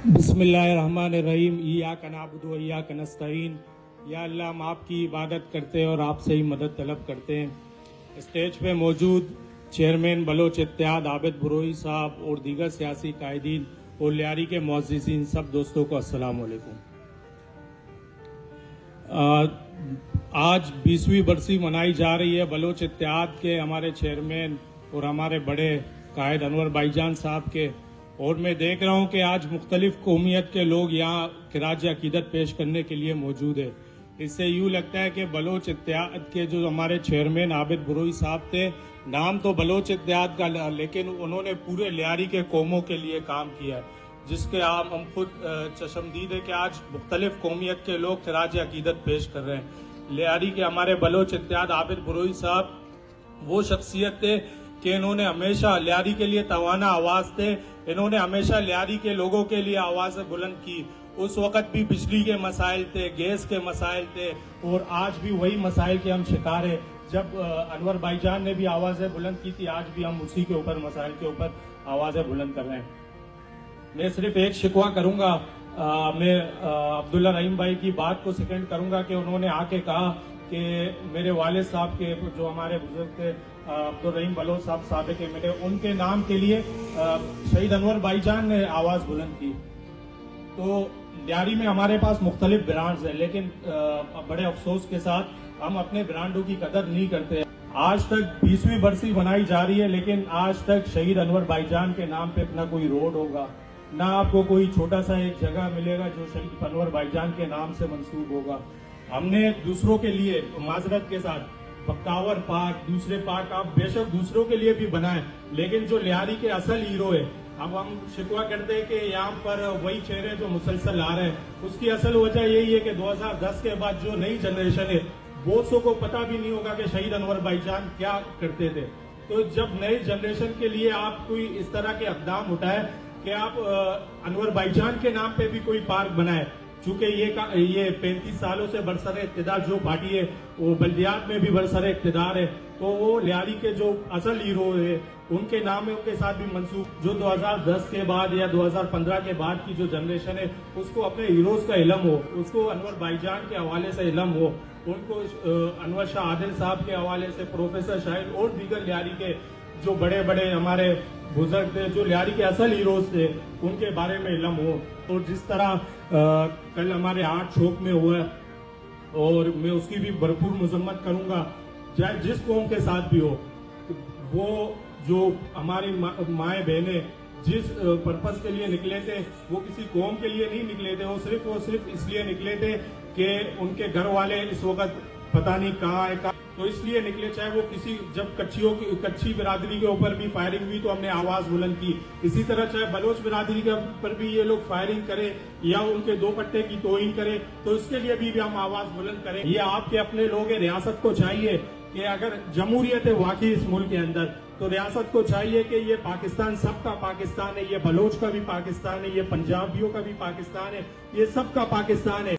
बिस्मिल्लाहिर्रहमानिर्रहीम। इय्याक नअबुदु व इय्याक नस्तईन। या अल्लाह, हम आपकी इबादत करते हैं और आपसे ही मदद तलब करते हैं। स्टेज पे मौजूद चेयरमैन बलोच इत्तेहाद आबिद बुरोई साहब और दीगर सियासी कायदीन और लियारी के मुअज़्ज़िज़ीन, सब दोस्तों को अस्सलाम वालेकुम। आज 20वीं बरसी मनाई जा रही है बलोच इत्तेहाद के हमारे चेयरमैन और हमारे बड़े कायद अनवर भाईजान साहब के। और मैं देख रहा हूं कि आज मुख्तलिफ कौमियत के लोग यहाँ खिराज अकीदत पेश करने के लिए मौजूद है। इससे यूँ लगता है कि बलोच इत्तेहाद के जो हमारे चेयरमैन आबिद बुरोई साहब थे, नाम तो बलोच इत्तेहाद का, लेकिन उन्होंने पूरे लियारी के कौमों के लिए काम किया है, जिसके हम खुद चशमदीद है कि आज मुख्तलिफ कौमियत के लोग खिराज अकीदत पेश कर रहे हैं। लियारी के हमारे बलोच इत्तेहाद आबिद बुरोई साहब वो शख्सियत थे कि इन्होंने हमेशा लियारी के लिए तवाना आवाज थे। इन्होंने हमेशा लियारी के लोगों के लिए आवाज बुलंद की। उस वक्त भी बिजली के मसाइल थे, गैस के मसाइल थे, और आज भी वही मसाइल के हम शिकार हैं। जब अनवर भाईजान ने भी आवाजें बुलंद की थी, आज भी हम उसी के ऊपर मसाइल के ऊपर आवाजें बुलंद कर रहे हैं। मैं सिर्फ एक शिकवा करूंगा, मैं अब्दुल्ला रहीम भाई की बात को सेकंड करूंगा कि उन्होंने आके कहा कि मेरे वालिद साहब के जो हमारे बुजुर्ग थे अब्दुल रहीम बलोच साहब साबिक एमएलए, उनके नाम के लिए शहीद अनवर भाईजान ने आवाज बुलंद की। तो लियारी में हमारे पास मुख्तलिफ ब्रांड्स है, लेकिन बड़े अफसोस के साथ हम अपने ब्रांडों की कदर नहीं करते। आज तक 20वीं बरसी बनाई जा रही है, लेकिन आज तक शहीद अनवर भाईजान के नाम पे अपना कोई रोड होगा, ना आपको कोई छोटा सा एक जगह मिलेगा जो शहीद अनवर भाईजान के नाम से मंसूब होगा। हमने दूसरों के लिए, माजरत के साथ, बख्तावर पार्क, दूसरे पार्क आप बेशक दूसरों के लिए भी बनाएं, लेकिन जो लियारी के असल हीरो है, अब हम शिकवा करते हैं कि यहाँ पर वही चेहरे जो मुसलसल आ रहे हैं। उसकी असल वजह यही है कि 2010 के बाद जो नई जनरेशन है, बहुत सौ को पता भी नहीं होगा कि शहीद अनवर भाईजान क्या करते थे। तो जब नई जनरेशन के लिए आप कोई इस तरह के इक़दाम उठाए कि आप अनवर भाईजान के नाम पे भी कोई पार्क बनाए, चूंकि ये 35 सालों से बरसर इक़्तिदार जो पार्टी है वो बल्दियात में भी बरसर इक़्तिदार है, तो वो लियारी के जो असल हीरो है उनके नाम के साथ भी मंसूब, जो 2010 के बाद या 2015 के बाद की जो जनरेशन है उसको अपने हीरोज का इल्म हो, उसको अनवर भाईजान के हवाले से इल्म हो, उनको अनवर शाह आदिल साहब के हवाले से, प्रोफेसर शाहिद और दीगर लियारी के जो बड़े बड़े हमारे बुजुर्ग थे, जो लियारी के असल हीरोज थे, उनके बारे में इल्म हो। और जिस तरह कल हमारे 8 चौक में हुआ, और मैं उसकी भी भरपूर मजम्मत करूंगा, चाहे जिस कौम के साथ भी हो, वो जो हमारी माए बहने जिस पर्पस के लिए निकले थे, वो किसी कौम के लिए नहीं निकले थे, वो सिर्फ इसलिए निकले थे कि उनके घर वाले इस वक्त पता नहीं कहाँ है, तो इसलिए निकले। चाहे वो किसी, जब कच्ची बिरादरी के ऊपर भी फायरिंग हुई तो हमने आवाज बुलंद की। इसी तरह चाहे बलोच बिरादरी के ऊपर भी ये लोग फायरिंग करें या उनके दो पट्टे की तोहीन करें, तो इसके लिए भी हम आवाज बुलंद करें। ये आपके अपने लोग हैं, रियासत को चाहिए कि अगर जमहूरियत है वाकई इस मुल्क के अंदर, तो रियासत को चाहिए कि ये पाकिस्तान सबका पाकिस्तान है, ये बलोच का भी पाकिस्तान है, ये पंजाबियों का भी पाकिस्तान है, ये सबका पाकिस्तान है।